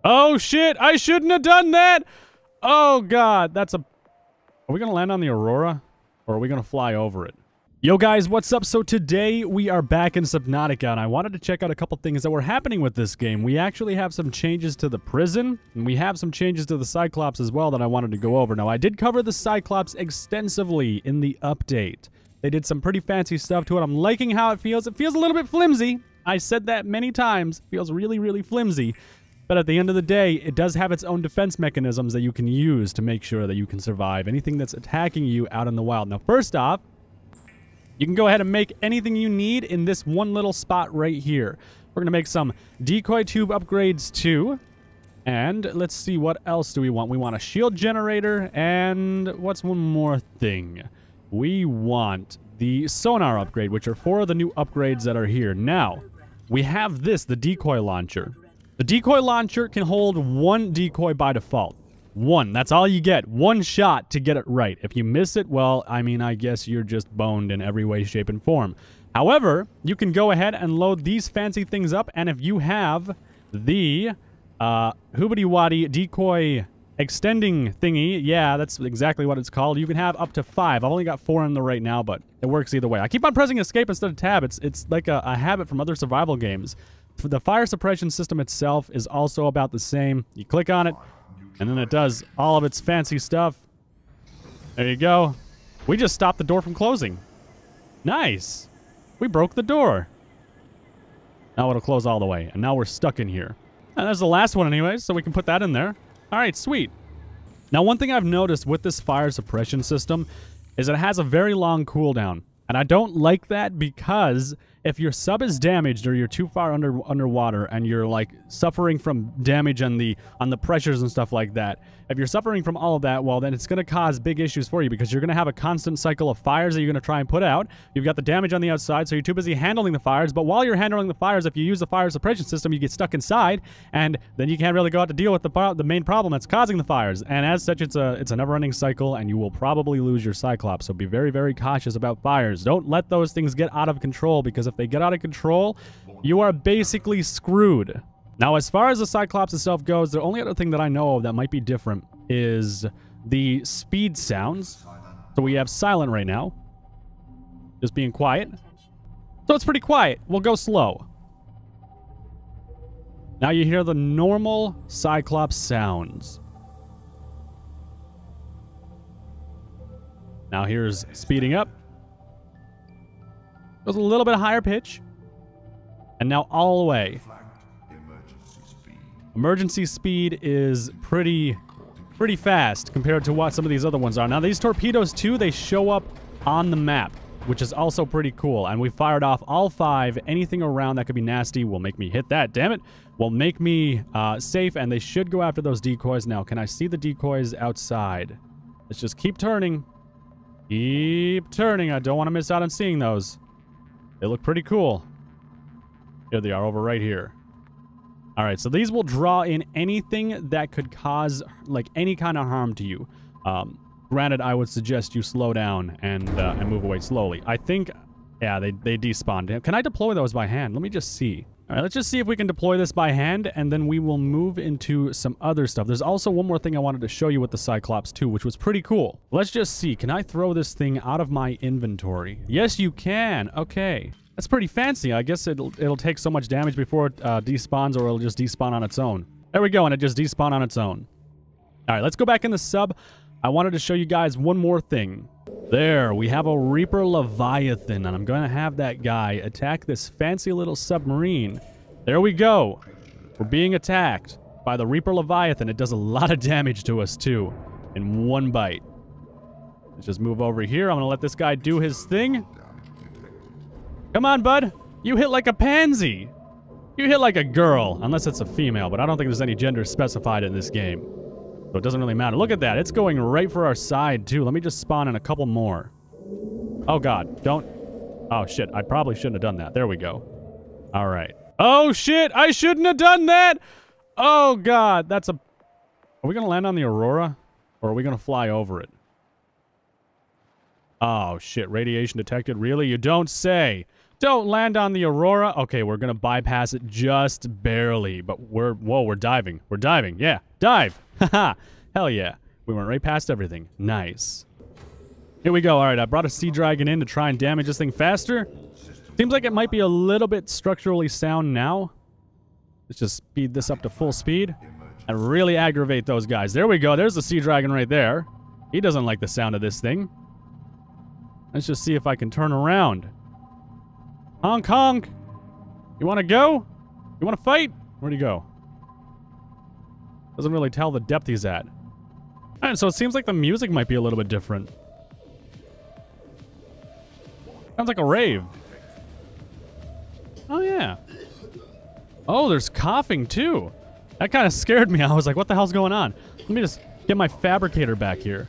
Oh, shit. I shouldn't have done that. Oh, God. That's a... Are we going to land on the Aurora? Or are we going to fly over it? Yo, guys. What's up? So today we are back in Subnautica, and I wanted to check out a couple things that were happening with this game. We actually have some changes to the prison, and we have some changes to the Cyclops as well that I wanted to go over. Now, I did cover the Cyclops extensively in the update. They did some pretty fancy stuff to it. I'm liking how it feels. It feels a little bit flimsy. I said that many times. It feels really, really flimsy. But at the end of the day, it does have its own defense mechanisms that you can use to make sure that you can survive anything that's attacking you out in the wild. Now, first off, you can go ahead and make anything you need in this one little spot right here. We're going to make some decoy tube upgrades too. And let's see, what else do we want? We want a shield generator, and what's one more thing? We want the sonar upgrade, which are 4 of the new upgrades that are here. Now, we have this, the decoy launcher. The decoy launcher can hold 1 decoy by default. 1. That's all you get. 1 shot to get it right. If you miss it, well, I mean, I guess you're just boned in every way, shape, and form. However, you can go ahead and load these fancy things up, and if you have the hoobity-waddy decoy extending thingy, yeah, that's exactly what it's called, you can have up to 5. I've only got 4 in there right now, but it works either way. I keep on pressing escape instead of tab. It's like a habit from other survival games. The fire suppression system itself is also about the same. You click on it, and then it does all of its fancy stuff. There you go. We just stopped the door from closing. Nice. We broke the door. Now it'll close all the way, and now we're stuck in here. And there's the last one anyway, so we can put that in there. All right, sweet. Now, one thing I've noticed with this fire suppression system is it has a very long cooldown. And I don't like that because if your sub is damaged or you're too far underwater and you're like suffering from damage on the pressures and stuff like that, if you're suffering from all of that, well, then it's going to cause big issues for you because you're going to have a constant cycle of fires that you're going to try and put out. You've got the damage on the outside, so you're too busy handling the fires. But while you're handling the fires, if you use the fire suppression system, you get stuck inside, and then you can't really go out to deal with the main problem that's causing the fires. And as such, it's a never-ending cycle, and you will probably lose your Cyclops. So be very, very cautious about fires. Don't let those things get out of control, because if they get out of control, you are basically screwed. Now, as far as the Cyclops itself goes, the only other thing that I know of that might be different is the speed sounds. So we have silent right now. Just being quiet. So it's pretty quiet. We'll go slow. Now you hear the normal Cyclops sounds. Now here's speeding up. Goes a little bit higher pitch. And now all the way. Emergency speed is pretty fast compared to what some of these other ones are. Now these torpedoes too, they show up on the map, which is also pretty cool. And we fired off all 5. Anything around that could be nasty will make me hit that. Damn it. Will make me safe, and they should go after those decoys. Now, can I see the decoys outside? Let's just keep turning. Keep turning. I don't want to miss out on seeing those. They look pretty cool. Here they are over right here. All right, so these will draw in anything that could cause like any kind of harm to you. Granted, I would suggest you slow down and move away slowly. I think, yeah, they despawned. Can I deploy those by hand? Let me just see. All right, let's just see if we can deploy this by hand, and then we will move into some other stuff. There's also one more thing I wanted to show you with the Cyclops too, which was pretty cool. Let's just see. Can I throw this thing out of my inventory? Yes, you can. Okay. That's pretty fancy. I guess it'll take so much damage before it despawns, or it'll just despawn on its own. There we go, and it just despawned on its own. All right, let's go back in the sub. I wanted to show you guys one more thing. There, we have a Reaper Leviathan, and I'm going to have that guy attack this fancy little submarine. There we go. We're being attacked by the Reaper Leviathan. It does a lot of damage to us, too, in one bite. Let's just move over here. I'm going to let this guy do his thing. Come on, bud. You hit like a pansy. You hit like a girl, unless it's a female, but I don't think there's any gender specified in this game. So it doesn't really matter. Look at that. It's going right for our side, too. Let me just spawn in a couple more. Oh, God. Don't. Oh, shit. I probably shouldn't have done that. There we go. All right. Oh, shit. I shouldn't have done that. Oh, God. That's a... Are we going to land on the Aurora? Or are we going to fly over it? Oh, shit. Radiation detected. Really? You don't say. Don't land on the Aurora. Okay, we're gonna bypass it just barely, but we're diving. We're diving. Yeah, dive. Haha. Hell yeah. We went right past everything. Nice. Here we go. All right, I brought a sea dragon in to try and damage this thing faster. Seems like it might be a little bit structurally sound now. Let's just speed this up to full speed and really aggravate those guys. There we go. There's the sea dragon right there. He doesn't like the sound of this thing. Let's just see if I can turn around. Honk, honk. You want to go? You want to fight? Where'd he go? Doesn't really tell the depth he's at. Alright, so it seems like the music might be a little bit different. Sounds like a rave. Oh, yeah. Oh, there's coughing, too. That kind of scared me. I was like, what the hell's going on? Let me just get my fabricator back here.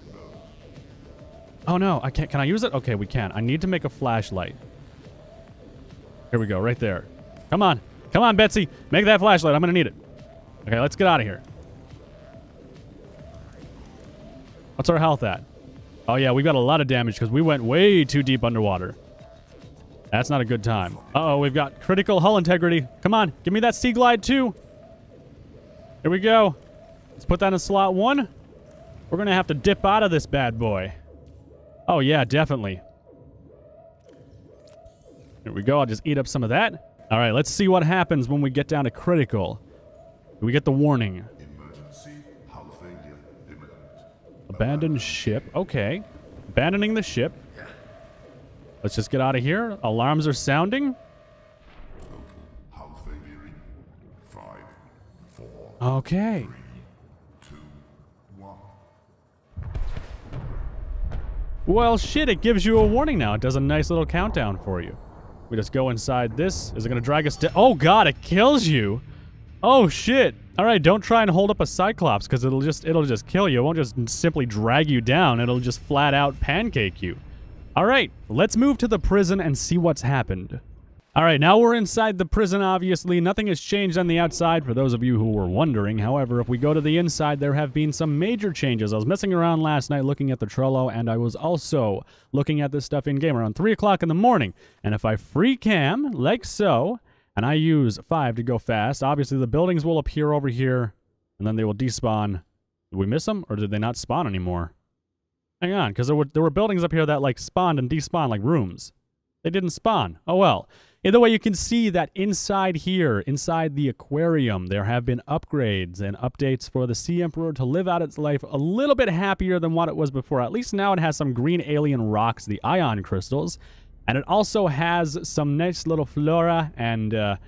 Oh, no. I can't. Can I use it? Okay, we can. I need to make a flashlight. Here we go, right there. Come on. Come on, Betsy. Make that flashlight. I'm going to need it. Okay, let's get out of here. What's our health at? Oh, yeah, we got a lot of damage because we went way too deep underwater. That's not a good time. Uh-oh, we've got critical hull integrity. Come on, give me that sea glide, too. Here we go. Let's put that in slot 1. We're going to have to dip out of this bad boy. Oh, yeah, definitely. Here we go. I'll just eat up some of that. All right, let's see what happens when we get down to critical. We get the warning. Emergency hull failure imminent. Abandon ship. Okay. Abandoning the ship. Let's just get out of here. Alarms are sounding. Total hull failure in 5, 4, Okay. 3, 2, 1. Well, shit, it gives you a warning now. It does a nice little countdown for you. We just go inside this. Is it going to drag us down? Oh, God, it kills you. Oh, shit. All right, don't try and hold up a Cyclops because it'll just kill you. It won't just simply drag you down. It'll just flat out pancake you. All right, let's move to the prison and see what's happened. All right, now we're inside the prison, obviously. Nothing has changed on the outside, for those of you who were wondering. However, if we go to the inside, there have been some major changes. I was messing around last night looking at the Trello, and I was also looking at this stuff in-game around 3 o'clock in the morning. And if I free cam, like so, and I use 5 to go fast, obviously the buildings will appear over here, and then they will despawn. Did we miss them, or did they not spawn anymore? Hang on, because there were buildings up here that, like, spawned and despawned like rooms. They didn't spawn. Oh, well. Either way, you can see that inside here, inside the aquarium, there have been upgrades and updates for the Sea Emperor to live out its life a little bit happier than what it was before. At least now it has some green alien rocks, the ion crystals, and it also has some nice little flora and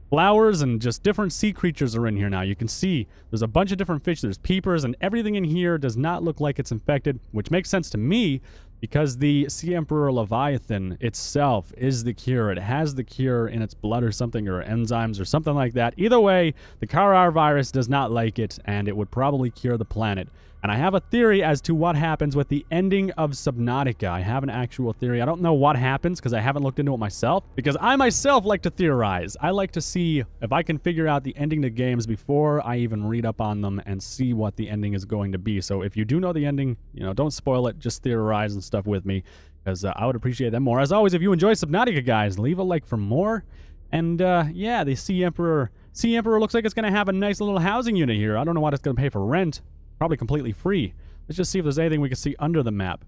flowers, and just different sea creatures are in here now. You can see there's a bunch of different fish. There's peepers, and everything in here does not look like it's infected, which makes sense to me because the Sea Emperor Leviathan itself is the cure. It has the cure in its blood or something, or enzymes or something like that. Either way, the Karar virus does not like it, and it would probably cure the planet. And I have a theory as to what happens with the ending of Subnautica. I have an actual theory. I don't know what happens because I haven't looked into it myself. Because I myself like to theorize. I like to see if I can figure out the ending to games before I even read up on them and see what the ending is going to be. So if you do know the ending, you know, don't spoil it. Just theorize and stuff with me, because I would appreciate that more. As always, if you enjoy Subnautica, guys, leave a like for more. And yeah, the Sea Emperor looks like it's going to have a nice little housing unit here. I don't know what it's going to pay for rent. Probably completely free. Let's just see if there's anything we can see under the map.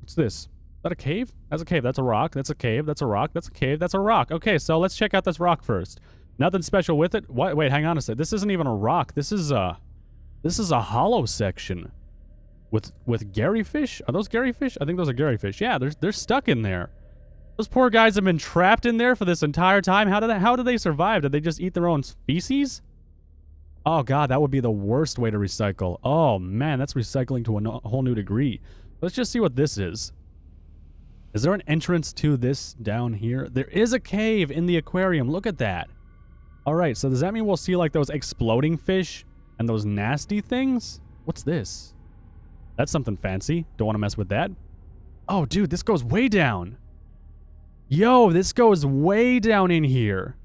What's this? Is that a cave? That's a cave. That's a rock. That's a cave. That's a rock. That's a cave. That's a rock. Okay, so let's check out this rock first. Nothing special with it. What? Wait, hang on a sec. This isn't even a rock. This is a hollow section with Gary fish. Are those Gary fish? I think those are Gary fish. Yeah, they're stuck in there. Those poor guys have been trapped in there for this entire time. How did they survive? Did they just eat their own feces? Oh, God, that would be the worst way to recycle. Oh, man, that's recycling to a whole new degree. Let's just see what this is. Is there an entrance to this down here? There is a cave in the aquarium. Look at that. All right, so does that mean we'll see, like, those exploding fish and those nasty things? What's this? That's something fancy. Don't want to mess with that. Oh, dude, this goes way down. Yo, this goes way down in here.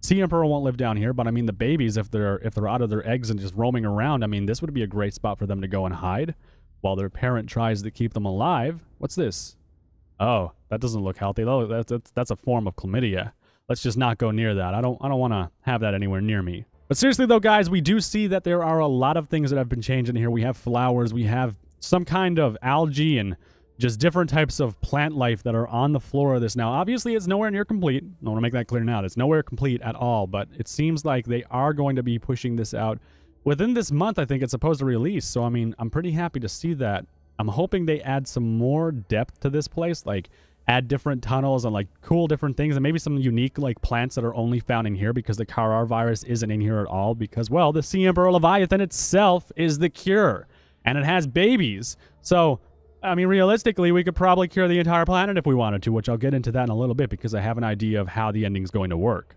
Sea Emperor won't live down here, but I mean the babies, if they're out of their eggs and just roaming around, I mean this would be a great spot for them to go and hide while their parent tries to keep them alive. What's this? Oh, that doesn't look healthy. Oh, that's a form of chlamydia. Let's just not go near that. I don't want to have that anywhere near me. But seriously though, guys, we do see that there are a lot of things that have been changed in here. We have flowers, we have some kind of algae and just different types of plant life that are on the floor of this. Now, obviously, it's nowhere near complete. I want to make that clear now. It's nowhere complete at all, but it seems like they are going to be pushing this out within this month. I think it's supposed to release. So, I mean, I'm pretty happy to see that. I'm hoping they add some more depth to this place, like add different tunnels and like cool different things, and maybe some unique like plants that are only found in here because the Karar virus isn't in here at all because, well, the Sea Emperor Leviathan itself is the cure, and it has babies. So, I mean, realistically, we could probably cure the entire planet if we wanted to, which I'll get into that in a little bit because I have an idea of how the ending's going to work.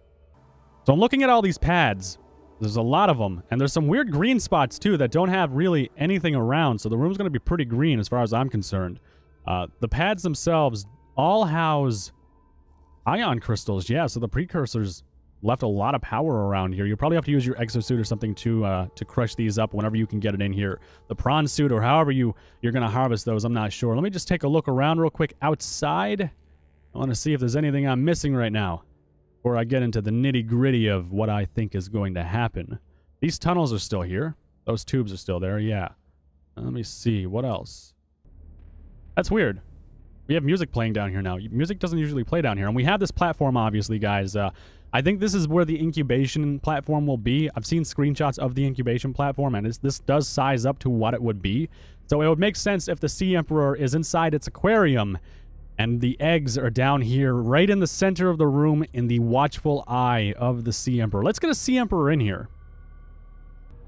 So I'm looking at all these pads. There's a lot of them, and there's some weird green spots, too, that don't have really anything around, so the room's going to be pretty green as far as I'm concerned. The pads themselves all house ion crystals, yeah, so the precursors left a lot of power around here. You'll probably have to use your exosuit or something to crush these up whenever you can get it in here. The prawn suit or however you're going to harvest those, I'm not sure. Let me just take a look around real quick outside. I want to see if there's anything I'm missing right now before I get into the nitty-gritty of what I think is going to happen. These tunnels are still here. Those tubes are still there, yeah. Let me see. What else? That's weird. We have music playing down here now. Music doesn't usually play down here. And we have this platform, obviously, guys. I think this is where the incubation platform will be. I've seen screenshots of the incubation platform, and this does size up to what it would be. So it would make sense if the Sea Emperor is inside its aquarium, and the eggs are down here, right in the center of the room, in the watchful eye of the Sea Emperor. Let's get a Sea Emperor in here.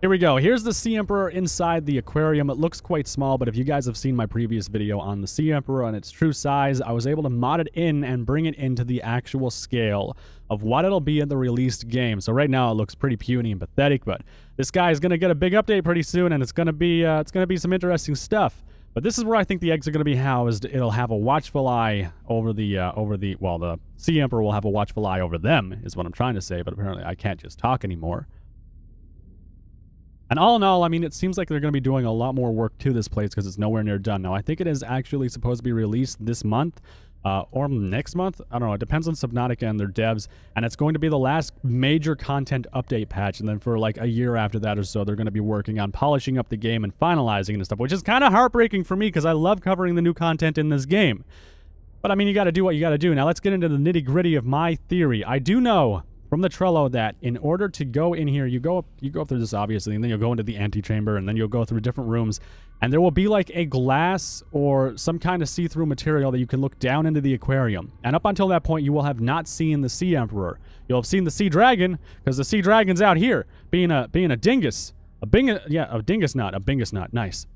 Here we go. Here's the Sea Emperor inside the aquarium. It looks quite small, but if you guys have seen my previous video on the Sea Emperor and its true size, I was able to mod it in and bring it into the actual scale of what it'll be in the released game. So right now it looks pretty puny and pathetic, but this guy is going to get a big update pretty soon, and it's going to be some interesting stuff. But this is where I think the eggs are going to be housed. It'll have a watchful eye over the well, the Sea Emperor will have a watchful eye over them, is what I'm trying to say, but apparently I can't just talk anymore. And all in all, I mean, it seems like they're going to be doing a lot more work to this place because it's nowhere near done. Now, I think it is actually supposed to be released this month or next month. I don't know. It depends on Subnautica and their devs. And it's going to be the last major content update patch. And then for like a year after that or so, they're going to be working on polishing up the game and finalizing it and stuff, which is kind of heartbreaking for me because I love covering the new content in this game. But, I mean, you got to do what you got to do. Now, let's get into the nitty-gritty of my theory. I do know from the Trello that in order to go in here, you go up through this obviously, and then you'll go into the antechamber, and then you'll go through different rooms, and there will be like a glass or some kind of see-through material that you can look down into the aquarium. And up until that point, you will have not seen the Sea Emperor. You'll have seen the Sea Dragon, because the Sea Dragon's out here, being a dingus. A dingus knot, nice.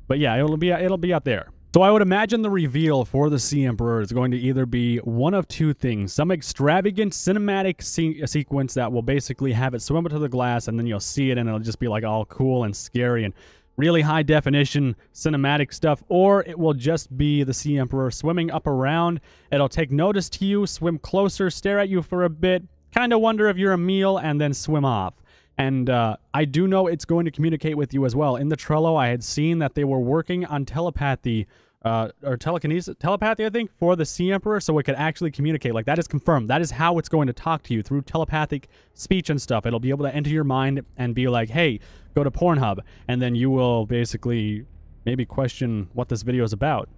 But yeah, it'll be out there. So I would imagine the reveal for the Sea Emperor is going to either be one of two things. Some extravagant cinematic sequence that will basically have it swim into the glass, and then you'll see it, and it'll just be like all cool and scary and really high definition cinematic stuff. Or it will just be the Sea Emperor swimming up around. It'll take notice to you, swim closer, stare at you for a bit, kind of wonder if you're a meal, and then swim off. And I do know it's going to communicate with you as well. In the Trello, I had seen that they were working on telepathy, or telepathy, I think, for the Sea Emperor, so it could actually communicate. Like, that is confirmed. That is how it's going to talk to you, through telepathic speech and stuff. It'll be able to enter your mind and be like, hey, go to Pornhub, and then you will basically maybe question what this video is about,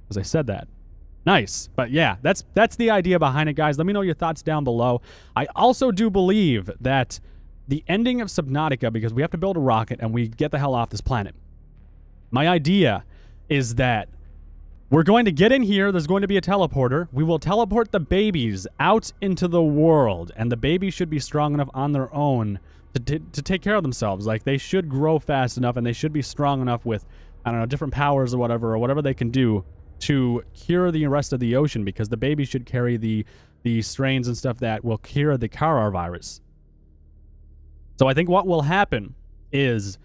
because I said that. Nice. But yeah, that's the idea behind it, guys. Let me know your thoughts down below. I also do believe that the ending of Subnautica, because we have to build a rocket and we get the hell off this planet. My idea is that we're going to get in here. There's going to be a teleporter. We will teleport the babies out into the world, and the babies should be strong enough on their own to take care of themselves. Like, they should grow fast enough, and they should be strong enough with, I don't know, different powers or whatever they can do to cure the rest of the ocean, because the babies should carry the strains and stuff that will cure the Karar virus. So I think what will happen is,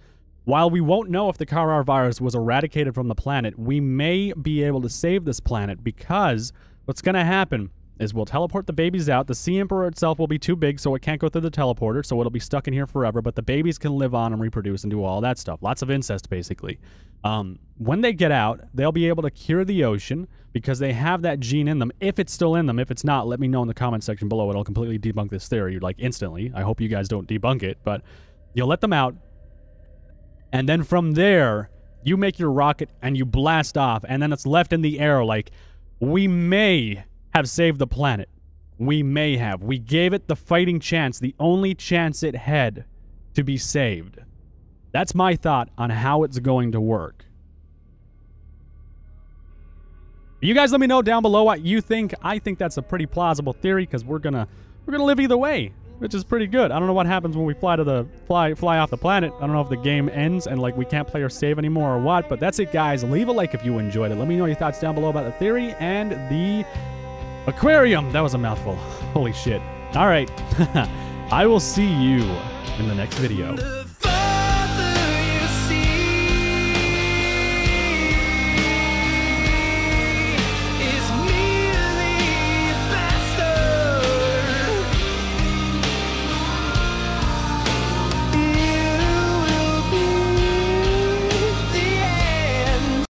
while we won't know if the Karar virus was eradicated from the planet, we may be able to save this planet, because what's going to happen is we'll teleport the babies out. The Sea Emperor itself will be too big, so it can't go through the teleporter, so it'll be stuck in here forever, but the babies can live on and reproduce and do all that stuff. Lots of incest, basically. When they get out, they'll be able to cure the ocean because they have that gene in them. If it's still in them, if it's not, let me know in the comment section below. It'll completely debunk this theory, like, instantly. I hope you guys don't debunk it, but you'll let them out, and then from there, you make your rocket and you blast off, and then it's left in the air like, we may have saved the planet. We may have. We gave it the fighting chance, the only chance it had to be saved. That's my thought on how it's going to work. You guys let me know down below what you think. I think that's a pretty plausible theory because we're gonna live either way, which is pretty good. I don't know what happens when we fly off the planet. I don't know if the game ends and like we can't play or save anymore or what, but that's it, guys. Leave a like if you enjoyed it. Let me know your thoughts down below about the theory and the aquarium. That was a mouthful. Holy shit. All right. I will see you in the next video.